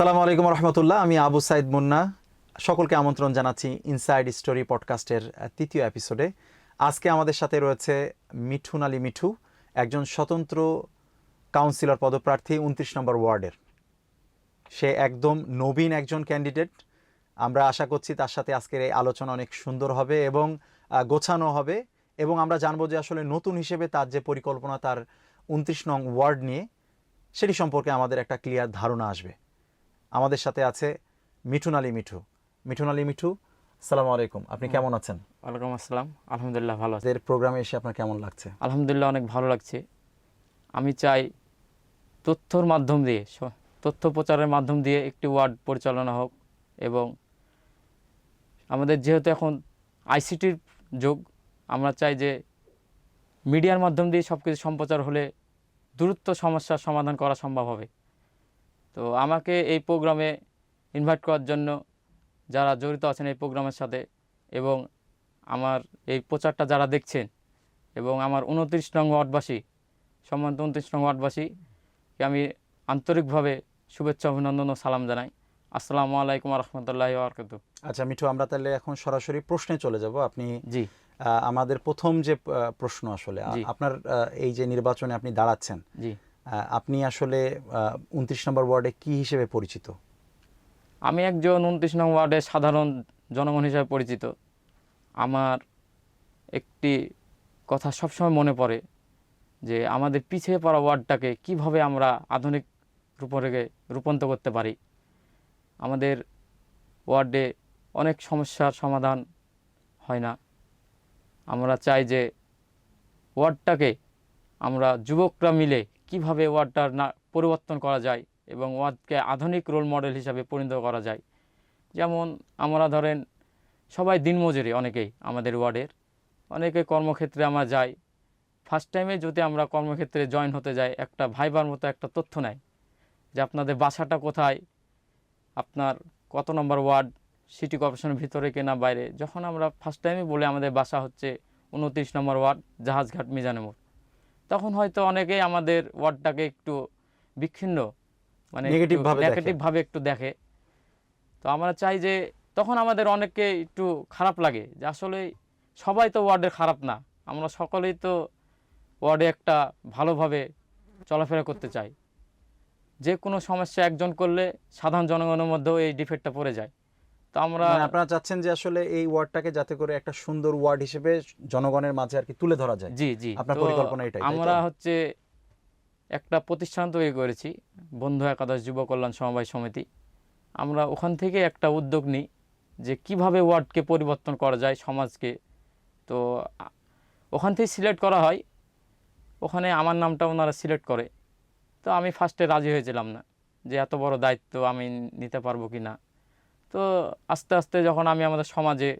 আসসালামু আলাইকুম রহমতুল্লাহ। আমি আবু সাইদ মুন্না। সকলকে আমন্ত্রণ জানাচ্ছি ইনসাইড স্টোরি পডকাস্টের তৃতীয় এপিসোডে। আজকে আমাদের সাথে রয়েছে মিঠুন আলী মিঠু, একজন স্বতন্ত্র কাউন্সিলর পদপ্রার্থী ২৯ নম্বর ওয়ার্ডের। সে একদম নবীন একজন ক্যান্ডিডেট। আমরা আশা করছি তার সাথে আজকের এই আলোচনা অনেক সুন্দর হবে এবং গোছানো হবে, এবং আমরা জানবো যে আসলে নতুন হিসেবে তার যে পরিকল্পনা তার ২৯ নং ওয়ার্ড নিয়ে, সেটি সম্পর্কে আমাদের একটা ক্লিয়ার ধারণা আসবে। আমাদের সাথে আছে মিঠুন আলী মিঠু। মিঠুন আলী মিঠু, আসসালামু আলাইকুম। আপনি কেমন আছেন? ওয়ালাইকুম আসসালাম, আলহামদুলিল্লাহ ভালো আছি। এর প্রোগ্রামে এসে আপনার কেমন লাগছে? আলহামদুলিল্লাহ অনেক ভালো লাগছে। আমি চাই তথ্যর মাধ্যম দিয়ে, তথ্য প্রচারের মাধ্যম দিয়ে একটি ওয়ার্ড পরিচালনা হোক, এবং আমাদের যেহেতু এখন আইসিটির যুগ, আমরা চাই যে মিডিয়ার মাধ্যম দিয়ে সব কিছু সম্প্রচার হলে দ্রুত সমস্যার সমাধান করা সম্ভব হবে। তো আমাকে এই প্রোগ্রামে ইনভাইট করার জন্য যারা জড়িত আছেন এই প্রোগ্রামের সাথে, এবং আমার এই প্রচারটা যারা দেখছেন, এবং আমার ২৯ নং ওয়ার্ডবাসী, সম্মানিত ২৯ নং ওয়ার্ডবাসীকে আমি আন্তরিকভাবে শুভেচ্ছা, অভিনন্দন ও সালাম জানাই। আসসালামু আলাইকুম রহমতুল্লাহি ওয়া বারাকাতুহু। আচ্ছা মিঠু, আমরা তাহলে এখন সরাসরি প্রশ্নে চলে যাব। আপনি জি, আমাদের প্রথম যে প্রশ্ন, আসলে আপনার এই যে নির্বাচনে আপনি দাঁড়াচ্ছেন, জি, আপনি আসলে ২৯ নম্বর ওয়ার্ডে কি হিসেবে পরিচিত? আমি একজন ২৯ নং ওয়ার্ডের সাধারণ জনগণ হিসেবে পরিচিত। আমার একটি কথা সবসময় মনে পড়ে যে আমাদের পিছিয়ে পড়া ওয়ার্ডটাকে কিভাবে আমরা আধুনিক রূপরেখে রূপান্তর করতে পারি। আমাদের ওয়ার্ডে অনেক সমস্যার সমাধান হয় না। আমরা চাই যে ওয়ার্ডটাকে আমরা যুবকরা মিলে কিভাবে ওয়ার্ডটার না পরিবর্তন করা যায়, এবং ওয়ার্ডকে আধুনিক রোল মডেল হিসাবে পরিণত করা যায়। যেমন আমরা ধরেন সবাই দিনমজুরি, অনেকেই আমাদের ওয়ার্ডের অনেকে কর্মক্ষেত্রে আমরা যাই। ফার্স্ট টাইমে যদি আমরা কর্মক্ষেত্রে জয়েন হতে যাই, একটা ভাইবার মতো একটা তথ্য নেয় যে আপনাদের বাসাটা কোথায়, আপনার কত নম্বর ওয়ার্ড, সিটি কর্পোরেশনের ভিতরে কিনা বাইরে। যখন আমরা ফার্স্ট টাইমে বলে আমাদের বাসা হচ্ছে ২৯ নম্বর ওয়ার্ড, জাহাজঘাট মিজানের মোড়, তখন হয়তো অনেকেই আমাদের ওয়ার্ডটাকে একটু বিচ্ছিন্ন, মানে নেগেটিভভাবে একটু দেখে। তো আমরা চাই যে তখন আমাদের অনেককে একটু খারাপ লাগে যে আসলে সবাই তো ওয়ার্ডের খারাপ না, আমরা সকলেই তো ওয়ার্ডে একটা ভালোভাবে চলাফেরা করতে চাই। যে কোনো সমস্যা একজন করলে সাধারণ জনগণের মধ্যেও এই ডিফেক্টটা পড়ে যায়। তো আমরা আপনারা চাচ্ছেন যে আসলে এই ওয়ার্ডটাকে যাতে করে একটা সুন্দর ওয়ার্ড হিসেবে জনগণের মাঝে আর কি তুলে ধরা যায়। জি, জি, আপনার তো পরিকল্পনা এটাই, তাই তো? আমরা হচ্ছে একটা প্রতিষ্ঠান তৈরি করেছি, বন্ধু একাদশ যুব কল্যাণ সমবায় সমিতি। আমরা ওখান থেকে একটা উদ্যোগ নিই যে কিভাবে ওয়ার্ডকে পরিবর্তন করা যায়, সমাজকে। তো ওখান থেকে সিলেক্ট করা হয়, ওখানে আমার নামটা ওনারা সিলেক্ট করে। তো আমি ফার্স্টে রাজি হয়েছিলাম না যে এত বড় দায়িত্ব আমি নিতে পারবো কি না। তো আস্তে আস্তে যখন আমি আমাদের সমাজে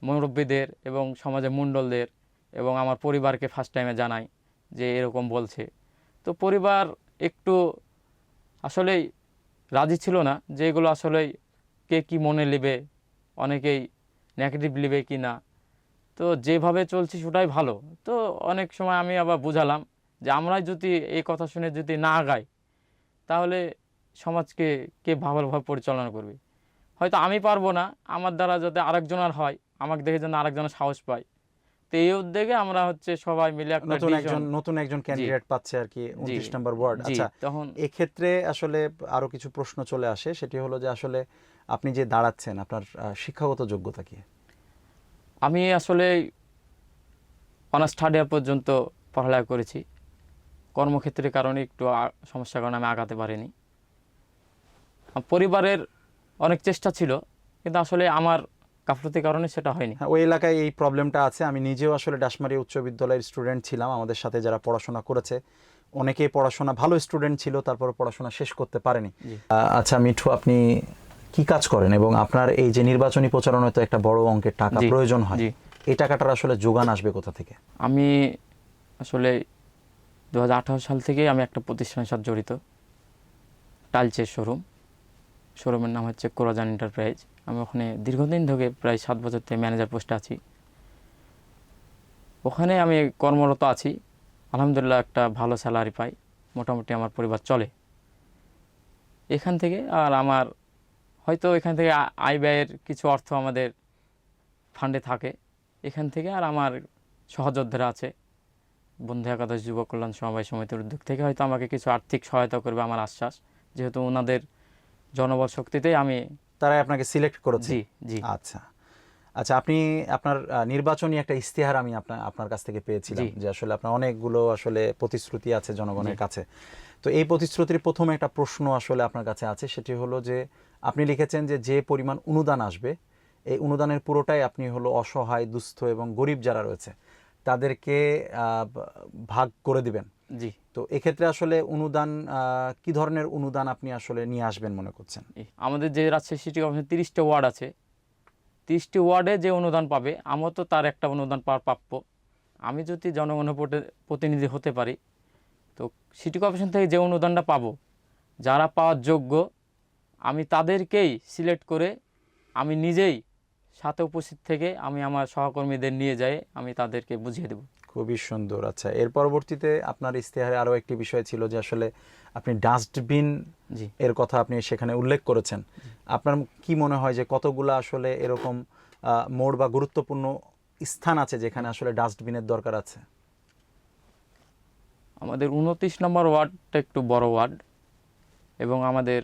মুরব্বীদের এবং সমাজে মণ্ডলদের এবং আমার পরিবারকে ফার্স্ট টাইমে জানাই যে এরকম বলছে, তো পরিবার একটু আসলেই রাজি ছিল না যে এগুলো আসলেই কে কী মনে নেবে, অনেকেই নেগেটিভ নেবে কি না। তো যেভাবে চলছি সেটাই ভালো। তো অনেক সময় আমি আবার বুঝালাম যে আমরাই যদি এই কথা শুনে যদি না আগাই, তাহলে সমাজকে কে ভালোভাবে পরিচালনা করবে। হয়তো আমি পারবো না, আমার দ্বারা যাতে আরেকজনের হয়, আমাকে দেখে যেন আরেকজনের সাহস পায়। তো এই উদ্যোগে আমরা হচ্ছে সবাই মিলে একটা নতুন একজন ক্যান্ডিডেট পাচ্ছে আর কি ২৯ নম্বর ওয়ার্ড। আচ্ছা, তখন এক্ষেত্রে আসলে আরো কিছু প্রশ্ন চলে আসে। সেটি হলো যে আসলে আপনি যে দাঁড়াচ্ছেন, আপনার শিক্ষাগত যোগ্যতা কি? আমি আসলে অনার্স থার্ড ইয়ার পর্যন্ত পড়ালেখা করেছি। কর্মক্ষেত্রের কারণে একটু সমস্যার কারণে আমি আগাতে পারিনি। পরিবারের অনেক চেষ্টা ছিল, কিন্তু আসলে আমার গাফলতির কারণে সেটা হয়নি। ওই এলাকায় এই প্রবলেমটা আছে। আমি নিজেও আসলে ডাশমারি উচ্চ বিদ্যালয়ের স্টুডেন্ট ছিলাম। আমাদের সাথে যারা পড়াশোনা করেছে অনেকেই পড়াশোনা ভালো স্টুডেন্ট ছিল, তারপর পড়াশোনা শেষ করতে পারেনি। আচ্ছা মিঠু, আপনি কি কাজ করেন এবং আপনার এই যে নির্বাচনী প্রচারণায় তো একটা বড় অঙ্কের টাকা প্রয়োজন হয়, এই টাকাটার আসলে যোগান আসবে কোথা থেকে? আমি আসলে 2018 সাল থেকে আমি একটা প্রতিষ্ঠানের সাথে জড়িত, টাইলসের শোরুমের নাম হচ্ছে কোরাজান এন্টারপ্রাইজ। আমি ওখানে দীর্ঘদিন ধরে প্রায় 7 বছর থেকে ম্যানেজার পোস্টে আছি। ওখানে আমি কর্মরত আছি, আলহামদুলিল্লাহ একটা ভালো স্যালারি পাই, মোটামুটি আমার পরিবার চলে। এখান থেকে আর আমার হয়তো এখান থেকে আয় ব্যয়ের কিছু অর্থ আমাদের ফান্ডে থাকে, এখান থেকে আর আমার সহযোদ্ধারা আছে বন্ধু একাদশ যুব কল্যাণ সমবায় সমিতির উদ্যোগ থেকে হয়তো আমাকে কিছু আর্থিক সহায়তা করবে আমার আশ্বাস, যেহেতু ওনাদের জনবল শক্তিতেই আমি। তারাই আপনাকে সিলেক্ট করেছে? জি জি। আচ্ছা আচ্ছা, আপনি আপনার নির্বাচনী একটা ইশতেহার আমি আপনার কাছ থেকে পেয়েছিলাম, যে আসলে আপনার অনেকগুলো আসলে প্রতিশ্রুতি আছে জনগণের কাছে। তো এই প্রতিশ্রুতির প্রথম একটা প্রশ্ন আসলে আপনার কাছে আছে, সেটি হলো যে আপনি লিখেছেন যে পরিমাণ অনুদান আসবে এই অনুদানের পুরোটাই আপনি হলো অসহায়, দুস্থ এবং গরিব যারা রয়েছে তাদেরকে ভাগ করে দিবেন। জি। তো এক্ষেত্রে আসলে অনুদান কি ধরনের অনুদান আপনি আসলে নিয়ে আসবেন মনে করছেন? আমাদের যে রাজশাহী সিটি কর্পোরেশন 30টা ওয়ার্ড আছে, 30টি ওয়ার্ডে যে অনুদান পাবে আমার তো তার একটা অনুদান পাওয়ার প্রাপ্য। আমি যদি জনগণের প্রতিনিধি হতে পারি, তো সিটি কর্পোরেশন থেকে যে অনুদানটা পাবো, যারা পাওয়ার যোগ্য আমি তাদেরকেই সিলেক্ট করে আমি নিজেই সাথে উপস্থিত থেকে আমি আমার সহকর্মীদের নিয়ে যাই, আমি তাদেরকে বুঝিয়ে দেব। খুবই সুন্দর। আচ্ছা, এর পরবর্তীতে আপনার ইশতেহারে আরও একটি বিষয় ছিল যে আসলে আপনি ডাস্টবিন এর কথা আপনি সেখানে উল্লেখ করেছেন। আপনার কি মনে হয় যে কতগুলো আসলে এরকম মোড় বা গুরুত্বপূর্ণ স্থান আছে যেখানে আসলে ডাস্টবিনের দরকার আছে? আমাদের 29 নম্বর ওয়ার্ডটা একটু বড় ওয়ার্ড, এবং আমাদের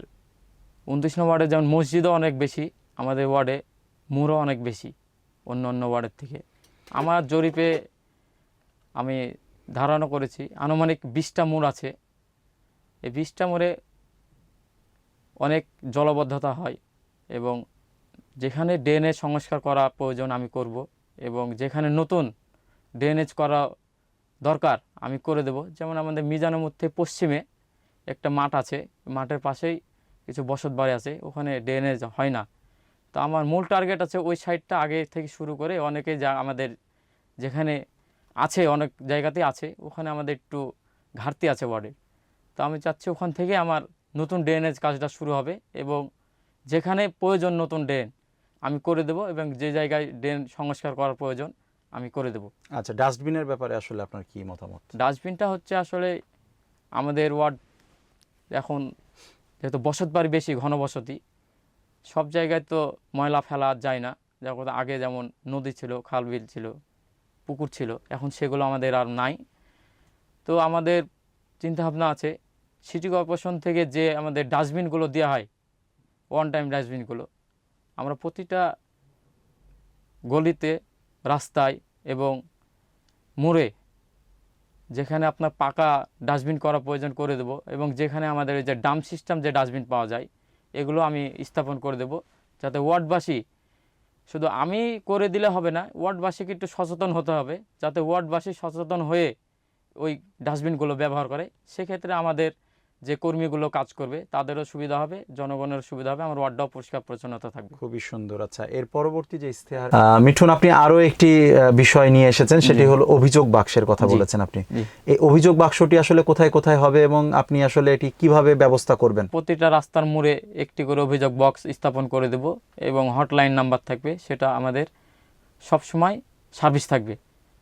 29 নম্বর ওয়ার্ডে যেমন মসজিদও অনেক বেশি, আমাদের ওয়ার্ডে মোড়ও অনেক বেশি অন্য অন্য ওয়ার্ডের থেকে। আমার জরিপে আমি ধারণা করেছি আনুমানিক 20টা মোড় আছে। এই 20টা মোড়ে অনেক জলবদ্ধতা হয়, এবং যেখানে ড্রেনেজ সংস্কার করা প্রয়োজন আমি করব, এবং যেখানে নতুন ড্রেনেজ করা দরকার আমি করে দেব। যেমন আমাদের মিজানের মধ্যে পশ্চিমে একটা মাঠ আছে, মাঠের পাশেই কিছু বসত বাড়ি আছে, ওখানে ড্রেনেজ হয় না। তো আমার মূল টার্গেট আছে ওই সাইডটা আগে থেকে শুরু করে, অনেকে যা আমাদের যেখানে আছে অনেক জায়গাতেই আছে, ওখানে আমাদের একটু ঘাটতি আছে ওয়ার্ডে। তো আমি চাচ্ছি ওখান থেকে আমার নতুন ড্রেনেজ কাজটা শুরু হবে, এবং যেখানে প্রয়োজন নতুন ড্রেন আমি করে দেব, এবং যে জায়গায় ড্রেন সংস্কার করার প্রয়োজন আমি করে দেব। আচ্ছা, ডাস্টবিনের ব্যাপারে আসলে আপনার কি মতামত? ডাস্টবিনটা হচ্ছে আসলে আমাদের ওয়ার্ড এখন যেহেতু বসত বাড়ি বেশি, ঘনবসতি, সব জায়গায় তো ময়লা ফেলা যায় না। যেমন আগে যেমন নদী ছিল, খাল বিল ছিল, পুকুর ছিল, এখন সেগুলো আমাদের আর নাই। তো আমাদের চিন্তাভাবনা আছে সিটি কর্পোরেশন থেকে যে আমাদের ডাস্টবিনগুলো দেওয়া হয়, ওয়ান টাইম ডাস্টবিনগুলো, আমরা প্রতিটা গলিতে, রাস্তায় এবং মোড়ে যেখানে আপনার পাকা ডাস্টবিন করা প্রয়োজন করে দেব, এবং যেখানে আমাদের এই যে ডাম্প সিস্টেম যে ডাস্টবিন পাওয়া যায় এগুলো আমি স্থাপন করে দেব, যাতে ওয়ার্ডবাসী, শুধু আমি করে দিলে হবে না, ওয়ার্ডবাসীকে একটু সচেতন হতে হবে, যাতে ওয়ার্ডবাসী সচেতন হয়ে ওই ডাস্টবিনগুলো ব্যবহার করে। সেক্ষেত্রে আমাদের যে কর্মীগুলো কাজ করবে তাদেরও সুবিধা হবে, জনগণের সুবিধা হবে, আমার ওয়ার্ডটাও পরিষ্কার পরিচ্ছন্নতা থাকবে। খুবই সুন্দর। আচ্ছা, এর পরবর্তী যে ইশতেহার, মিঠুন, আপনি আরো একটি বিষয় নিয়ে এসেছেন, সেটি হলো অভিযোগ বাক্সের কথা বলেছেন আপনি। এই অভিযোগ বাক্সটি আসলে কোথায় কোথায় হবে এবং আপনি আসলে এটি কিভাবে ব্যবস্থা করবেন? প্রতিটা রাস্তার মোড়ে একটি করে অভিযোগ বক্স স্থাপন করে দেব, এবং হটলাইন নাম্বার থাকবে, সেটা আমাদের সবসময় সার্ভিস থাকবে।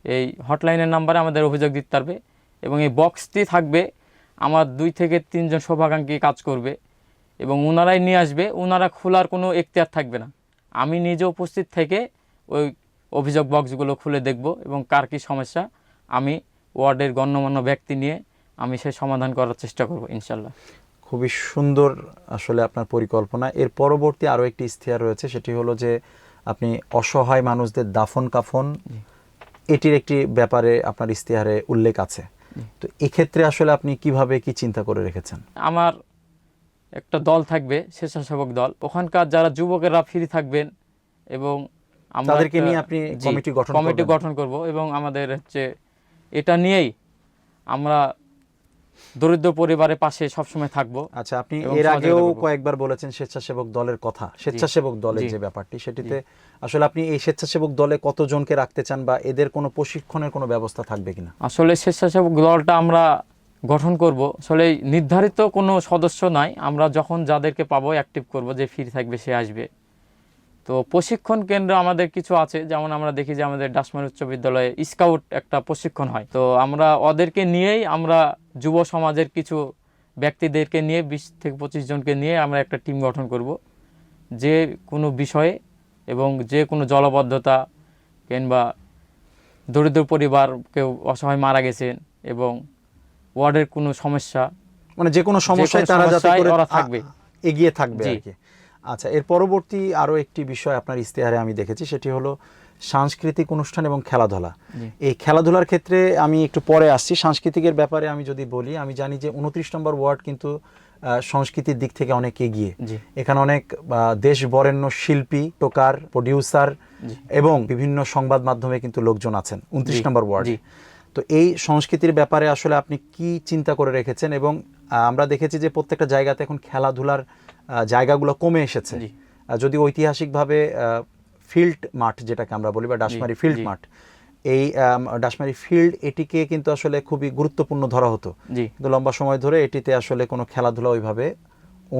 এই হটলাইনের নাম্বারে আমাদের অভিযোগ দিতে পারবে, এবং এই বক্সটি থাকবে আমার 2 থেকে 3 জন শুভাকাঙ্ক্ষী কাজ করবে, এবং ওনারাই নিয়ে আসবে, ওনারা খোলার কোনো এখতিয়ার থাকবে না। আমি নিজে উপস্থিত থেকে ওই অভিযোগ বক্সগুলো খুলে দেখব, এবং কার কী সমস্যা আমি ওয়ার্ডের গণ্যমান্য ব্যক্তি নিয়ে আমি সেই সমাধান করার চেষ্টা করব ইনশাল্লাহ। খুবই সুন্দর আসলে আপনার পরিকল্পনা। এর পরবর্তী আরও একটি ইশতেহার রয়েছে, সেটি হলো যে আপনি অসহায় মানুষদের দাফন কাফন, এটির একটি ব্যাপারে আপনার ইশতেহারে উল্লেখ আছে। তো এক্ষেত্রে আসলে আপনি কিভাবে কি চিন্তা করে রেখেছেন? আমার একটা দল থাকবে, স্বেচ্ছাসেবক দল, ওখানকার যারা যুবকেরা ফ্রি থাকবেন, এবং আমরা তাদেরকে নিয়ে আপনি কমিটি গঠন করব, এবং আমাদের হচ্ছে এটা নিয়েই আমরা দরিদ্র পরিবারের পাশে সবসময় থাকবো। আচ্ছা, আপনি এর আগেও কয়েকবার বলেছেন স্বেচ্ছাসেবক দলের কথা, স্বেচ্ছাসেবক দলের যে ব্যাপারটি, সেটিতে আসলে আপনি এই স্বেচ্ছাসেবক দলে কতজনকে রাখতে চান, বা এদের কোনো প্রশিক্ষণের কোনো ব্যবস্থা থাকবে কিনা? আসলে স্বেচ্ছাসেবক দলটা আমরা গঠন করব, আসলে নির্ধারিত কোনো সদস্য নাই, আমরা যখন যাদেরকে পাবো অ্যাক্টিভ করব, যে ফ্রি থাকবে সে আসবে। তো প্রশিক্ষণ কেন্দ্র আমাদের কিছু আছে, যেমন আমরা দেখি যে আমাদের ডাসমারি উচ্চ বিদ্যালয়ে স্কাউট একটা প্রশিক্ষণ হয়, তো আমরা ওদেরকে নিয়েই আমরা যুব সমাজের কিছু ব্যক্তিদেরকে নিয়ে 20 থেকে 25 জনকে নিয়ে আমরা একটা টিম গঠন করব, যে কোনো বিষয়ে এবং যে কোনো জলাবদ্ধতা কিংবা দরিদ্র পরিবার, কেউ অসহায় মারা গেছেন এবং ওয়ার্ডের কোনো সমস্যা, মানে যে কোনো সমস্যায় তারা যাতে সমস্যায় করে ওরা থাকবে। এগিয়ে থাকবে জি। আর কি। আচ্ছা, এর পরবর্তী আরো একটি বিষয় আপনার ইশতেহারে আমি দেখেছি, সেটি হলো সাংস্কৃতিক অনুষ্ঠান এবং খেলাধুলা। জি। এই খেলাধুলার ক্ষেত্রে আমি একটু পরে আসছি। সাংস্কৃতিকের ব্যাপারে আমি যদি বলি, আমি জানি যে 29 নম্বর ওয়ার্ড কিন্তু সংস্কৃতির দিক থেকে অনেক এগিয়ে। জি। এখানে অনেক দেশ বরেণ্য শিল্পী, টোকার, প্রডিউসার জি। এবং বিভিন্ন সংবাদ মাধ্যমে কিন্তু লোকজন আছেন 29 জি। নম্বর ওয়ার্ড। জি। তো এই সংস্কৃতির ব্যাপারে আসলে আপনি কি চিন্তা করে রেখেছেন? এবং আমরা দেখেছি যে প্রত্যেকটা জায়গাতে এখন খেলাধুলার জায়গাগুলো কমে এসেছে। জি। যদি ঐতিহাসিকভাবে ফিল্ড মাঠ যেটাকে আমরা বলি বা ডাশমারি ফিল্ড জি। মাঠ, এই ডাশমারি ফিল্ড এটিকে কিন্তু আসলে খুবই গুরুত্বপূর্ণ ধরা হতো, জি। কিন্তু লম্বা সময় ধরে এটিতে আসলে কোনো খেলাধুলা ওইভাবে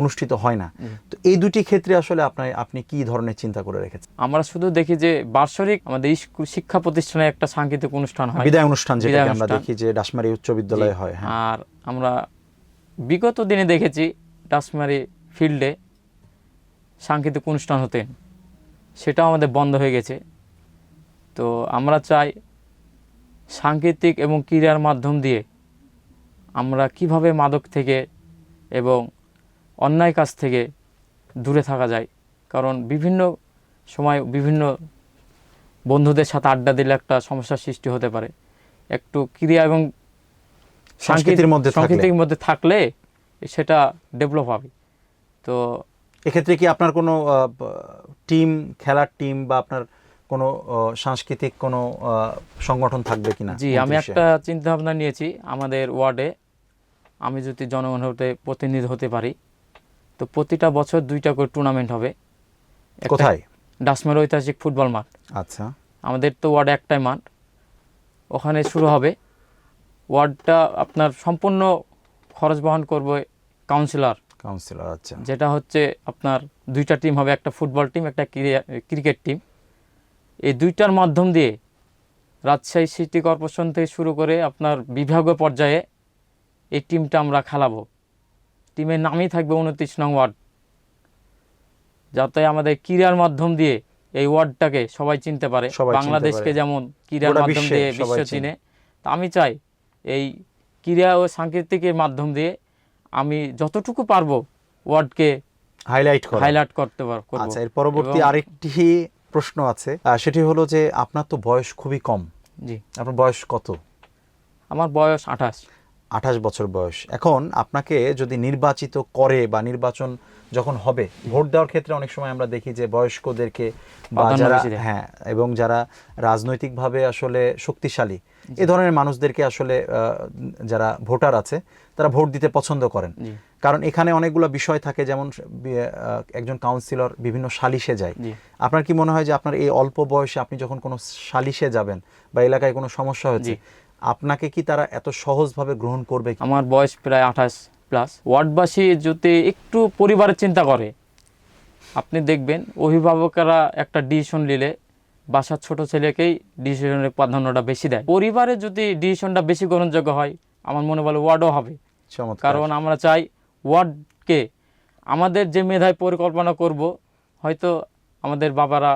অনুষ্ঠিত হয় না। তো এই দুটি ক্ষেত্রে আসলে আপনি কি ধরনের চিন্তা করে রেখেছেন? আমরা শুধু দেখি যে বার্ষিক আমাদের স্কুল শিক্ষা প্রতিষ্ঠানে একটা সাংস্কৃতিক অনুষ্ঠান হয়, বিদায় অনুষ্ঠান যেটাকে বিদায় আমরা অনুষ্ঠান। দেখি যে ডাশমারি উচ্চ বিদ্যালয়ে হয়। হ্যাঁ, আর আমরা বিগত দিনে দেখেছি ডাসমারি ফিল্ডে সাংস্কৃতিক অনুষ্ঠান হতেন, সেটাও আমাদের বন্ধ হয়ে গেছে। তো আমরা চাই সাংস্কৃতিক এবং ক্রীড়ার মাধ্যম দিয়ে আমরা কিভাবে মাদক থেকে এবং অন্যায় কাজ থেকে দূরে থাকা যায়। কারণ বিভিন্ন সময় বিভিন্ন বন্ধুদের সাথে আড্ডা দিলে একটা সমস্যার সৃষ্টি হতে পারে। একটু ক্রীড়া এবং সংস্কৃতির মধ্যে থাকলে সেটা ডেভেলপ হবে। তো এক্ষেত্রে কি আপনার কোনো টিম, খেলার টিম বা আপনার কোনো সাংস্কৃতিক কোনো সংগঠন থাকবে কিনা? জি, আমি একটা চিন্তা ভাবনা নিয়েছি। আমাদের ওয়ার্ডে আমি যদি জনগণ হতে প্রতিনিধি হতে পারি, তো প্রতিটা বছর 2টা করে টুর্নামেন্ট হবে। কোথায়? ডাসমারি ঐতিহাসিক ফুটবল মাঠ। আচ্ছা, আমাদের তো ওয়ার্ডে একটাই মাঠ, ওখানে শুরু হবে। ওয়ার্ডটা আপনার সম্পূর্ণ খরচ বহন করবে কাউন্সিলর। আচ্ছা। যেটা হচ্ছে আপনার 2টা টিম হবে, একটা ফুটবল টিম, একটা ক্রিকেট টিম। এই 2টার মাধ্যম দিয়ে রাজশাহী সিটি কর্পোরেশন থেকে শুরু করে আপনার বিভাগীয় পর্যায়ে এই টিমটা আমরা খেলাবো। টিমের নামই থাকবে 29 নং ওয়ার্ড, যাতে আমাদের ক্রীড়ার মাধ্যম দিয়ে এই ওয়ার্ডটাকে সবাই চিনতে পারে। বাংলাদেশকে যেমন ক্রীড়ার মাধ্যম দিয়ে বিশ্ব চিনে, তা আমি চাই এই ক্রীড়া ও সাংস্কৃতিকের মাধ্যম দিয়ে আমি যতটুকু পারবো ওয়ার্ডকে হাইলাইট করতে পারবো। আচ্ছা, এর পরবর্তী আরেকটি প্রশ্ন আছে, সেটি হলো যে আপনার তো বয়স খুবই কম। জি। আপনার বয়স কত? আমার বয়স 28 বছর বয়স। এখন আপনাকে যদি নির্বাচিত করে বা নির্বাচন যখন হবে, ভোট দেওয়ার ক্ষেত্রে অনেক সময় আমরা দেখি যে বয়স্কদেরকে বা যারা এবং যারা রাজনৈতিকভাবে আসলে শক্তিশালী এ ধরনের মানুষদেরকে আসলে যারা ভোটার আছে তারা ভোট দিতে পছন্দ করেন। কারণ এখানে অনেকগুলো বিষয় থাকে, যেমন একজন কাউন্সিলর বিভিন্ন সালিশে যায়। আপনার কি মনে হয় যে আপনার এই অল্প বয়সে আপনি যখন কোনো সালিশে যাবেন বা এলাকায় কোনো সমস্যা হচ্ছে, আপনাকে কি তারা এত সহজভাবে গ্রহণ করবে? আমার বয়স প্রায় 28+। ওয়ার্ডবাসী যদি একটু পরিবারের চিন্তা করে, আপনি দেখবেন অভিভাবকরা একটা ডিসিশন নিলে বাসার ছোট ছেলেকেই ডিসিশনের প্রাধান্যটা বেশি দেয়। পরিবারে যদি ডিসিশনটা বেশি গ্রহণযোগ্য হয়, আমার মনে বলে ওয়ার্ডও হবে। কারণ আমরা চাই ওয়ার্ডকে আমাদের যে মেধায় পরিকল্পনা করব, হয়তো আমাদের বাবারা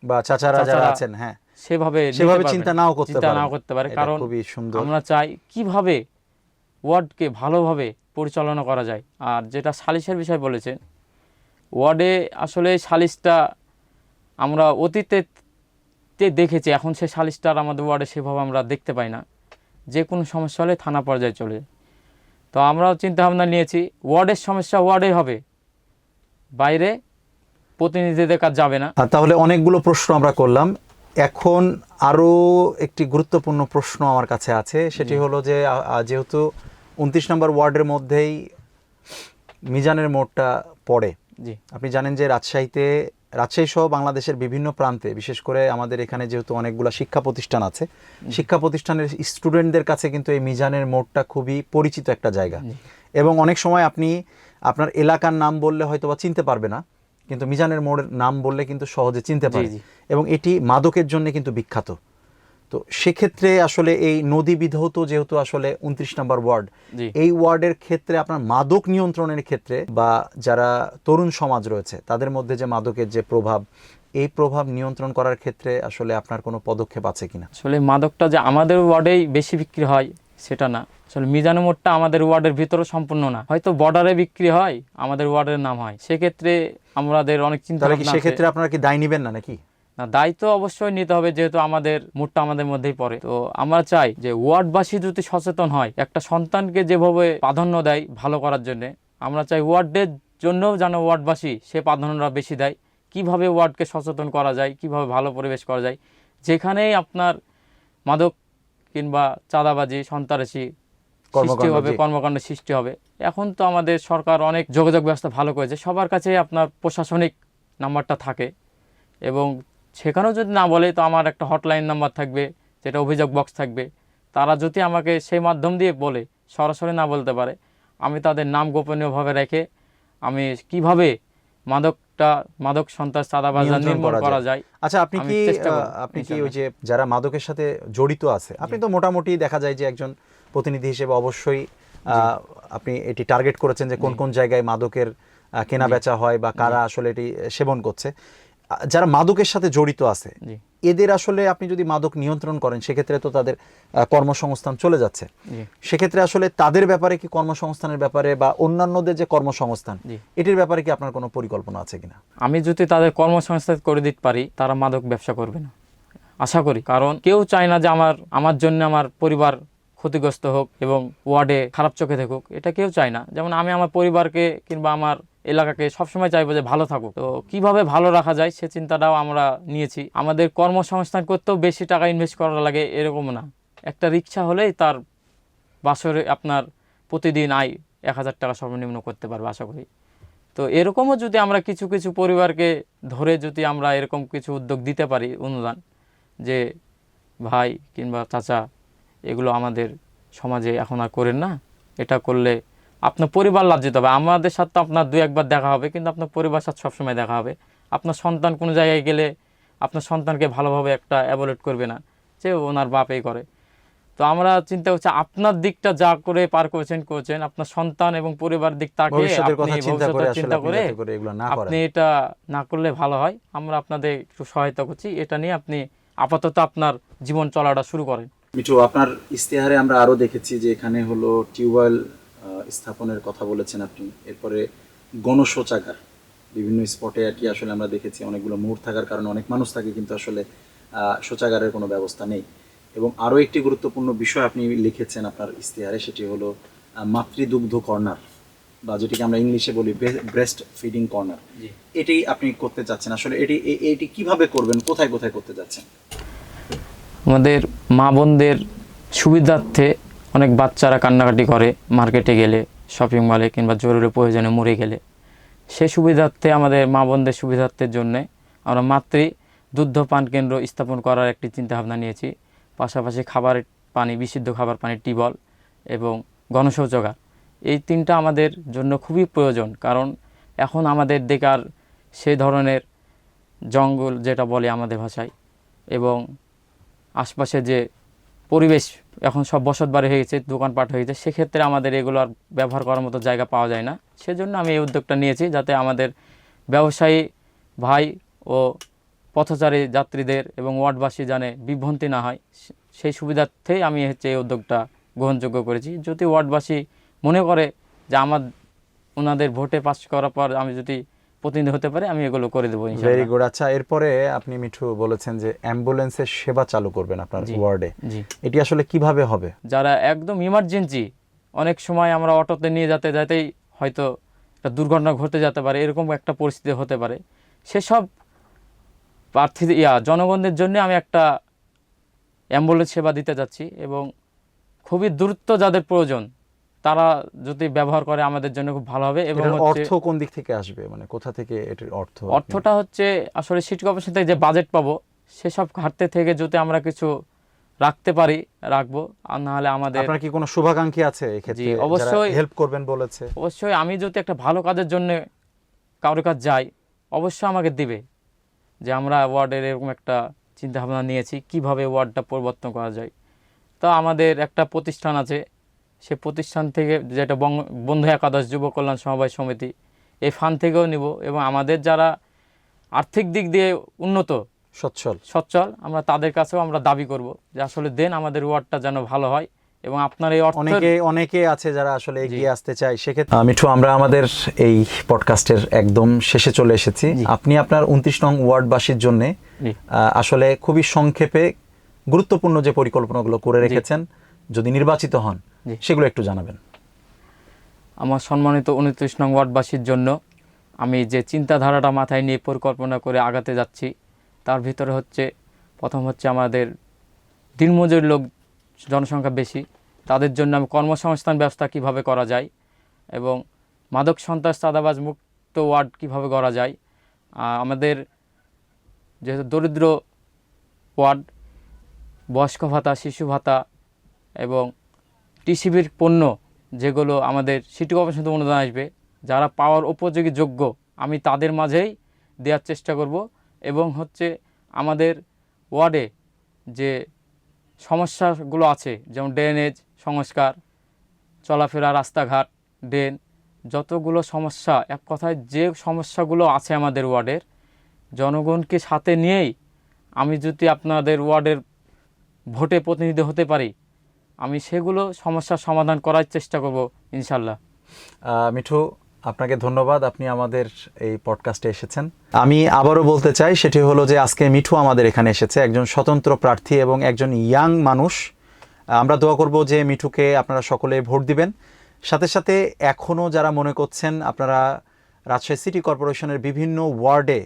বা চাচারা যারা আছেন, হ্যাঁ, সেভাবে চিন্তা নাও করতে পারে। কারণ আমরা চাই কিভাবে ওয়ার্ডকে ভালোভাবে পরিচালনা করা যায়। আর যেটা সালিশের বিষয় বলেছেন, ওয়ার্ডে আসলে সালিশটা আমরা অতীতে দেখেছি, এখন সে সালিশটা আমাদের ওয়ার্ডে সেভাবে আমরা দেখতে পাই না। যে কোনো সমস্যা হলে থানা পর্যায়ে চলে যায়। তো আমরাও চিন্তা ভাবনা নিয়েছি ওয়ার্ডের সমস্যা ওয়ার্ডে হবে, বাইরে প্রতিনিধিদের কাজ যাবে না। তাহলে অনেকগুলো প্রশ্ন আমরা করলাম। এখন আরও একটি গুরুত্বপূর্ণ প্রশ্ন আমার কাছে আছে, সেটি হলো যে যেহেতু 29 নম্বর ওয়ার্ডের মধ্যেই মিজানের মোড়টা পড়ে, আপনি জানেন যে রাজশাহী সহ বাংলাদেশের বিভিন্ন প্রান্তে, বিশেষ করে আমাদের এখানে যেহেতু অনেকগুলো শিক্ষা প্রতিষ্ঠান আছে, শিক্ষা প্রতিষ্ঠানের স্টুডেন্টদের কাছে কিন্তু এই মিজানের মোড়টা খুবই পরিচিত একটা জায়গা। এবং অনেক সময় আপনি আপনার এলাকার নাম বললে হয়তো বা চিনতে পারবে না, কিন্তু মিজানের মোড়ের নাম বললে কিন্তু সহজে চিনতে পারে। এবং এটি মাদকের জন্য কিন্তু বিখ্যাত। তো তো সেক্ষেত্রে আসলে এই নদী বিধৌত যেহেতু আসলে 29 নম্বর ওয়ার্ড, জি এই ওয়ার্ডের ক্ষেত্রে আপনার মাদক নিয়ন্ত্রণের ক্ষেত্রে বা যারা তরুণ সমাজ রয়েছে তাদের মধ্যে যে মাদকের যে প্রভাব, এই প্রভাব নিয়ন্ত্রণ করার ক্ষেত্রে আসলে আপনার কোনো পদক্ষেপ আছে কিনা? আসলে মাদকটা যে আমাদের ওয়ার্ডেই বেশি বিক্রি হয় সেটা না, আসলে মিজানুর মোড়টা আমাদের ওয়ার্ডের ভিতরে সম্পূর্ণ না, হয়তো বর্ডারে বিক্রি হয়, আমাদের ওয়ার্ডের নাম হয়, সেক্ষেত্রে আমাদের অনেক চিন্তা তাহলে কি ভাবনা আছে। সেক্ষেত্রে আপনারা কি দায় নেবেন না নাকি? না, দায়িত্ব অবশ্যই নিতে হবে, যেহেতু আমাদের মোড়টা আমাদের মধ্যেই পড়ে। তো আমরা চাই যে ওয়ার্ডবাসী যদি সচেতন হয়, একটা সন্তানকে যেভাবে প্রাধান্য দেয় ভালো করার জন্য, আমরা চাই ওয়ার্ডের জন্যও যেন ওয়ার্ডবাসী সে প্রাধান্যটা বেশি দেয়। কিভাবে ওয়ার্ডকে সচেতন করা যায়, কিভাবে ভালো পরিবেশ করা যায়, যেখানেই আপনার মাদক কিংবা চাঁদাবাজি সন্ত্রাসী সৃষ্টি হবে, কর্মকাণ্ড সৃষ্টি হবে। এখন তো আমাদের সরকার অনেক যোগাযোগ ব্যবস্থা ভালো করেছে, সবার কাছেই আপনার প্রশাসনিক নাম্বারটা থাকে, এবং সেখানেও যদি না বলে তো আমার একটা হটলাইন নাম্বার থাকবে, যেটা অভিযোগ বক্স থাকবে। তারা যদি আমাকে সেই মাধ্যম দিয়ে বলে, সরাসরি না বলতে পারে, আমি তাদের নাম গোপনীয়ভাবে রেখে আমি কিভাবে মাদক সন্ত্রাস চাঁদাবাজ নির্মূল করা যায়। আচ্ছা, আপনি কি ওই যে যারা মাদকের সাথে জড়িত আছে, আপনি তো মোটামুটি দেখা যায় যে একজন প্রতিনিধি হিসেবে অবশ্যই আপনি এটি টার্গেট করেছেন যে কোন কোন জায়গায় মাদকের কেনা বেচা হয় বা কারা আসলে এটি সেবন করছে। যারা মাদকের সাথে জড়িত আছে এদের আসলে আপনি যদি মাদক নিয়ন্ত্রণ করেন সেক্ষেত্রে তো তাদের কর্মসংস্থান চলে যাচ্ছে। সেক্ষেত্রে আসলে তাদের ব্যাপারে কি, কর্মসংস্থানের ব্যাপারে বা অন্যান্যদের যে কর্মসংস্থান, এটির ব্যাপারে কি আপনার কোনো পরিকল্পনা আছে কিনা? আমি যদি তাদের কর্মসংস্থান করে দিতে পারি, তারা মাদক ব্যবসা করবে না আশা করি। কারণ কেউ চায় না যে আমার জন্য আমার পরিবার ক্ষতিগ্রস্ত হোক এবং ওয়ার্ডে খারাপ চোখে থাকুক, এটা কেউ চায় না। যেমন আমি আমার পরিবারকে কিংবা আমার এলাকাকে সবসময় চাইবো যে ভালো থাকুক। তো কিভাবে ভালো রাখা যায় সে চিন্তাটাও আমরা নিয়েছি। আমাদের কর্মসংস্থান করতেও বেশি টাকা ইনভেস্ট করা লাগে এরকম না, একটা রিক্সা হলেই তার বছরে আপনার প্রতিদিন আয় 1000 টাকা সর্বনিম্ন করতে পারবে আশা করি। তো এরকমও যদি আমরা কিছু কিছু পরিবারকে ধরে যদি আমরা এরকম কিছু উদ্যোগ দিতে পারি, অনুদান, যে ভাই কিংবা চাচা এগুলো আমাদের সমাজে এখন আর করেন না, এটা করলে আপনার পরিবার লাজ্জিত হবে। আমাদের সাথে তো আপনার 2-1 বার দেখা হবে, কিন্তু আপনার পরিবার সাথে সবসময় দেখা হবে। আপনার সন্তান কোনো জায়গায় গেলে আপনার সন্তানকে ভালোভাবে একটা অ্যাভয়েড করবে না যে ওনার বাপই করে। তো আমরা চিন্তা করছি আপনার দিকটা যা করে পার করেছেন, আপনার সন্তান এবং পরিবার দিক তাকে চিন্তা করে আপনি এটা না করলে ভালো হয়। আমরা আপনাদের একটু সহায়তা করছি, এটা নিয়ে আপনি আপাতত আপনার জীবন চলাটা শুরু করেন। মিঠু, আপনার ইশতেহারে আমরা আরো দেখেছি যে এখানে হলো টিউবওয়েল স্থাপনের কথা বলেছেন আপনি, এরপরে গণশৌচাগার বিভিন্ন স্পটে আর কি আসলে আমরা দেখেছি অনেকগুলো মোড় থাকার কারণে অনেক মানুষ থাকে, কিন্তু আসলে শৌচাগারের কোনো ব্যবস্থা নেই। এবং আরও একটি গুরুত্বপূর্ণ বিষয় আপনি লিখেছেন আপনার ইশতেহারে, সেটি হলো মাতৃদুগ্ধ কর্নার, বা যেটিকে আমরা ইংলিশে বলি ব্রেস্ট ফিডিং কর্নার। এটি আপনি করতে চাচ্ছেন, আসলে এটি কিভাবে করবেন, কোথায় কোথায় করতে যাচ্ছেন? আমাদের মা বোনদের সুবিধার্থে অনেক বাচ্চারা কান্নাকাটি করে মার্কেটে গেলে, শপিং মলে কিংবা জরুরি প্রয়োজনে মরে গেলে, সেই সুবিধার্থে আমাদের মা বোনদের সুবিধার্থের জন্যে আমরা দুগ্ধ পান কেন্দ্র স্থাপন করার একটি চিন্তাভাবনা নিয়েছি। পাশাপাশি খাবারের পানি, বিশুদ্ধ খাবার পানি, টিউবওয়েল এবং গণশৌচাগার, এই তিনটা আমাদের জন্য খুবই প্রয়োজন। কারণ এখন আমাদের দেখার সেই ধরনের জঙ্গল যেটা বলে আমাদের ভাষায়, এবং আশপাশে যে পরিবেশ এখন সব বসতবাড়ি হয়ে গেছে, দোকানপাট হয়ে গেছে, সেক্ষেত্রে আমাদের এগুলো আর ব্যবহার করার মতো জায়গা পাওয়া যায় না। সেজন্য আমি এই উদ্যোগটা নিয়েছি, যাতে আমাদের ব্যবসায়ী ভাই ও পথচারী যাত্রীদের এবং ওয়ার্ডবাসী জানে বিভ্রান্তি না হয়, সেই সুবিধার্থেই আমি এই উদ্যোগটা গ্রহণযোগ্য করেছি। যদি ওয়ার্ডবাসী মনে করে যে ওনাদের ভোটে পাস করার পর আমি যদি প্রতিনিধি হতে পারে, আমি এগুলো করে দেবো ইনশাআল্লাহ। Very good. আচ্ছা, এরপরে আপনি মিঠু বলেছেন যে অ্যাম্বুলেন্সের সেবা চালু করবেন আপনার ওয়ার্ডে, এটি আসলে কিভাবে হবে? যারা একদম ইমার্জেন্সি, অনেক সময় আমরা অটোতে নিয়ে যেতেই হয়তো একটা দুর্ঘটনা ঘটে যেতে পারে, এরকম একটা পরিস্থিতি হতে পারে, সেসব প্রার্থী জনগণদের জন্য আমি একটা অ্যাম্বুলেন্স সেবা দিতে যাচ্ছি। এবং খুবই দ্রুত যাদের প্রয়োজন তারা যদি ব্যবহার করে আমাদের জন্য খুব ভালো হবে। এবং অর্থ কোন দিক থেকে আসবে, মানে কোথা থেকে এটির অর্থটা হচ্ছে আসলে সিটি কর্পোরেশন থেকে যে বাজেট পাবো সেসব ঘাটতি থেকে যদি আমরা কিছু রাখতে পারি রাখবো, আর না হলে আমাদের। আপনার কি কোনো শুভাকাঙ্ক্ষী আছে এই ক্ষেত্রে? অবশ্যই হেল্প করবেন বলেছে। অবশ্যই, আমি যদি একটা ভালো কাজের জন্য কারোর কাছে যাই অবশ্যই আমাকে দিবে, যে আমরা ওয়ার্ডের এরকম একটা চিন্তাভাবনা নিয়েছি কিভাবে ওয়ার্ডটা পরিবর্তন করা যায়। তো আমাদের একটা প্রতিষ্ঠান আছে, সে প্রতিষ্ঠান থেকে যেটা বন্ধু একাদশ যুব কল্যাণ সমবায় সমিতি, এই ফান্ড থেকেও নিব এবং আমাদের যারা আর্থিক দিক দিয়ে উন্নত সচ্ছল আমরা তাদের কাছেও আমরা দাবি করব যে আসলে দেন আমাদের ওয়ার্ডটা যেন ভালো হয় এবং আপনার এই অর্থ অনেকে আছে যারা আসলে এগিয়ে আসতে চায়। সেক্ষেত্রে মিঠু, আমরা আমাদের এই পডকাস্টের একদম শেষে চলে এসেছি। আপনি আপনার 29 নং ওয়ার্ডবাসীর জন্য আসলে খুবই সংক্ষেপে গুরুত্বপূর্ণ যে পরিকল্পনাগুলো করে রেখেছেন, যদি নির্বাচিত হন সেগুলো একটু জানাবেন। আমার সম্মানিত 29 নং ওয়ার্ডবাসীর জন্য আমি যে চিন্তাধারাটা মাথায় নিয়ে পরিকল্পনা করে আগাতে যাচ্ছি, তার ভিতরে হচ্ছে প্রথম হচ্ছে আমাদের দিনমজুর লোক জনসংখ্যা বেশি, তাদের জন্য আমি কর্মসংস্থান ব্যবস্থা কিভাবে করা যায় এবং মাদক সন্ত্রাস চাঁদাবাজ মুক্ত ওয়ার্ড কিভাবে করা যায়। আমাদের যেহেতু দরিদ্র ওয়ার্ড, বয়স্ক ভাতা, শিশু ভাতা এবং টিসিবির পণ্য যেগুলো আমাদের সিটি কর্পোরেশন থেকে অনুদান আসবে, যারা পাওয়ার উপযোগী যোগ্য আমি তাদের মাঝেই দেওয়ার চেষ্টা করব। এবং হচ্ছে আমাদের ওয়ার্ডে যে সমস্যাগুলো আছে, যেমন ড্রেনেজ সংস্কার, চলাফেরা, রাস্তাঘাট, ড্রেন, যতগুলো সমস্যা, এক কথায় যে সমস্যাগুলো আছে আমাদের ওয়ার্ডের, জনগণকে সাথে নিয়েই আমি যদি আপনাদের ওয়ার্ডের ভোটে প্রতিনিধি হতে পারি, আমি সেগুলো সমস্যার সমাধান করার চেষ্টা করব ইনশাল্লাহ। মিঠু, আপনাকে ধন্যবাদ, আপনি আমাদের এই পডকাস্টে এসেছেন। আমি আবারও বলতে চাই, সেটি হলো যে আজকে মিঠু আমাদের এখানে এসেছে, একজন স্বতন্ত্র প্রার্থী এবং একজন ইয়াং মানুষ। আমরা দোয়া করব যে মিঠুকে আপনারা সকলে ভোট দিবেন। সাথে সাথে এখনও যারা মনে করছেন আপনারা রাজশাহী সিটি কর্পোরেশনের বিভিন্ন ওয়ার্ডে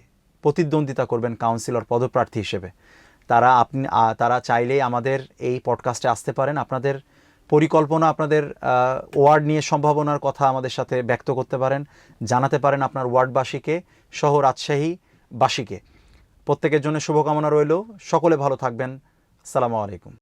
প্রতিদ্বন্দ্বিতা করবেন কাউন্সিলর পদপ্রার্থী হিসেবে, তারা চাইলেই আমাদের এই পডকাস্টে আসতে পারেন। আপনাদের পরিকল্পনা, আপনাদের ওয়ার্ড নিয়ে সম্ভাবনার কথা আমাদের সাথে ব্যক্ত করতে পারেন, জানাতে পারেন আপনার ওয়ার্ডবাসীকে সহ রাজশাহীবাসীকে। প্রত্যেকের জন্য শুভকামনা রইল। সকলে ভালো থাকবেন। আসসালামু আলাইকুম।